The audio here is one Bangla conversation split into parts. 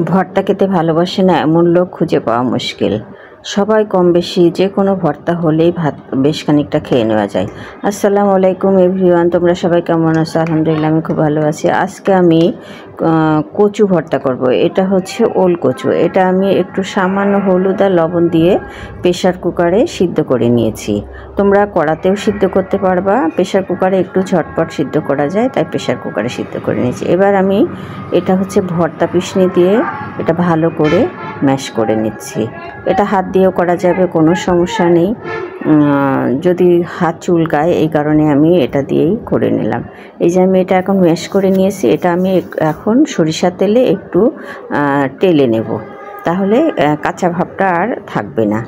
ভর্তা খেতে ভালোবাসে না এমন লোক খুঁজে পাওয়া মুশকিল। সবাই কম বেশি যে কোনো ভর্তা হলেই ভাত বেশ খানিকটা খেয়ে নেওয়া যায়। আসসালামু আলাইকুম এভরিওয়ান, তোমরা সবাই কেমন আছো? আলহামদুলিল্লাহ আমি খুব ভালো আছি। আজকে আমি কচু ভর্তা করব। এটা হচ্ছে ওল কচু। এটা আমি একটু সামান্য হলুদ আর লবণ দিয়ে প্রেশার কুকারে সিদ্ধ করে নিয়েছি। তোমরা কড়াতেও সিদ্ধ করতে পারবা, প্রেশার কুকারে একটু ঝটপট সিদ্ধ করা যায়, তাই প্রেশার কুকারে সিদ্ধ করে নিয়েছি। এবার আমি এটা হচ্ছে ভর্তা পিষনি দিয়ে এটা ভালো করে ম্যাশ করে নিচ্ছি। এটা হাত দিয়েও করা যাবে, কোনো সমস্যা নেই। যদি হাত চুলকায় এই কারণে আমি এটা দিয়েই করে নিলাম। এই যে আমি এটা এখন ম্যাশ করে নিয়েছি, এটা আমি এখন সরিষার তেলে একটু টেলে নেব, তাহলে কাঁচা ভাবটা আর থাকবে না।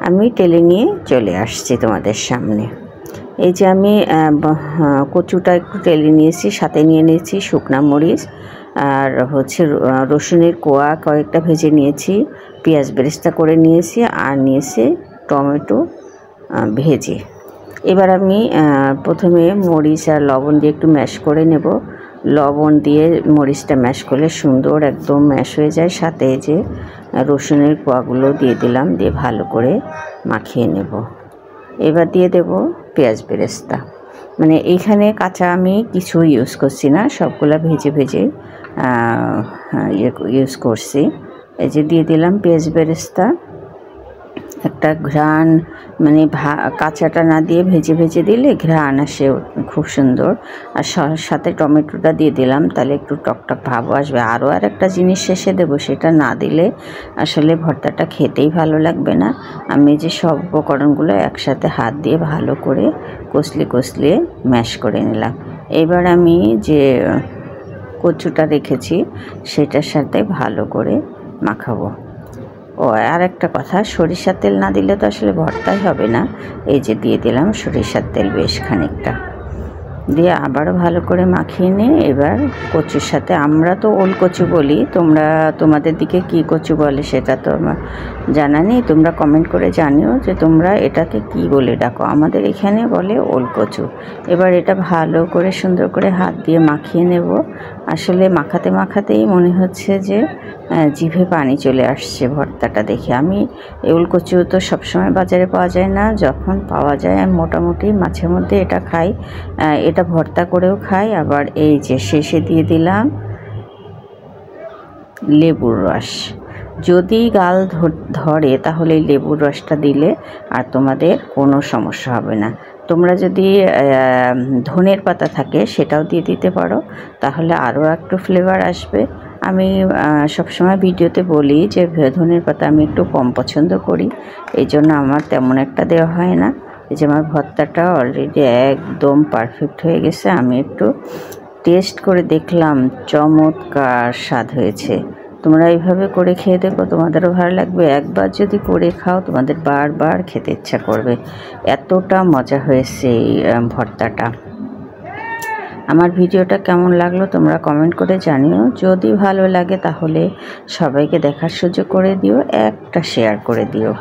আমি টেলে নিয়ে চলে আসছি তোমাদের সামনে। এই যে আমি কচুটা একটু টেলে নিয়েছি, সাথে নিয়ে নিয়েছি শুকনা মরিচ আর হচ্ছে রসুনের কোয়া কয়েকটা ভেজে নিয়েছি, পেঁয়াজ বেরেস্তা করে নিয়েছি আর নিয়েছি টমেটো ভেজে। এবার আমি প্রথমে মরিচ আর লবণ দিয়ে একটু ম্যাশ করে নেব। লবণ দিয়ে মরিচটা ম্যাশ করলে সুন্দর একদম ম্যাশ হয়ে যায়। সাথে যে রসুনের কোয়াগুলো দিয়ে দিলাম, দিয়ে ভালো করে মাখিয়ে নেব। এবার দিয়ে দেব পেঁয়াজ বেরেস্তা। মানে এইখানে কাঁচা আমি কিছু ইউজ করছি না, সবগুলা ভেজে ভেজে ইউজ করছি। এই যে দিয়ে দিলাম পেঁয়াজ বেরেস্তা। একটা ঘ্রাণ, মানে কাঁচাটা না দিয়ে ভেজে ভেজে দিলে ঘ্রাণ আসে খুব সুন্দর। আর সাথে টমেটোটা দিয়ে দিলাম, তাহলে একটু টকটক ভাবও আসবে। আরও একটা জিনিস শেষে দেবো, সেটা না দিলে আসলে ভর্তাটা খেতেই ভালো লাগবে না। আমি যে সব উপকরণগুলো একসাথে হাত দিয়ে ভালো করে কষলিয়ে ম্যাশ করে নিলাম। এবার আমি যে কচুটা রেখেছি সেটার সাথে ভালো করে মাখাবো। ও আর একটা কথা, সরিষার তেল না দিলে তো আসলে ভর্তাই হবে না। এই যে দিয়ে দিলাম সরিষার তেল বেশ খানিকটা, দিয়ে আবারও ভালো করে মাখিয়ে নিয়ে এবার কচুর সাথে, আমরা তো ওল কচু বলি, তোমাদের দিকে কি কচু বলে সেটা তো আমার জানা নেই। তোমরা কমেন্ট করে জানিও যে তোমরা এটাকে কি বলে ডাকো। আমাদের এখানে বলে ওল কচু। এবার এটা ভালো করে সুন্দর করে হাত দিয়ে মাখিয়ে নেব। আসলে মাখাতে মাখাতেই মনে হচ্ছে যে জিভে পানি চলে আসছে ভর্তাটা দেখে। আমি ওল কচু তো সবসময় বাজারে পাওয়া যায় না, যখন পাওয়া যায় আমি মোটামুটি মাঝে মধ্যে এটা খাই। এটা ভর্তা করেও খাই। আবার এই যে শেষে দিয়ে দিলাম লেবুর রস। যদি গাল ধরে তাহলে লেবুর রসটা দিলে আর তোমাদের কোনো সমস্যা হবে না। তোমরা যদি ধনের পাতা থাকে সেটাও দিয়ে দিতে পারো, তাহলে আরও একটু ফ্লেভার আসবে। আমি সবসময় ভিডিওতে বলি যে ধনের পাতা আমি একটু কম পছন্দ করি, এই জন্য আমার তেমন একটা দেওয়া হয় না। এই যে আমার ভর্তাটা অলরেডি একদম পারফেক্ট হয়ে গেছে। আমি একটু টেস্ট করে দেখলাম, চমৎকার স্বাদ হয়েছে। তোমরা এইভাবে করে খেয়ে দেখো, তোমাদেরও ভালো লাগবে। একবার যদি করে খাও তোমাদের বারবার খেতে ইচ্ছা করবে, এতটা মজা হয়েছে এই ভর্তাটা। আমার ভিডিওটা কেমন লাগলো তোমরা কমেন্ট করে জানিও। যদি ভালো লাগে তাহলে সবাইকে দেখার সুযোগ করে দিও, একটা শেয়ার করে দিও।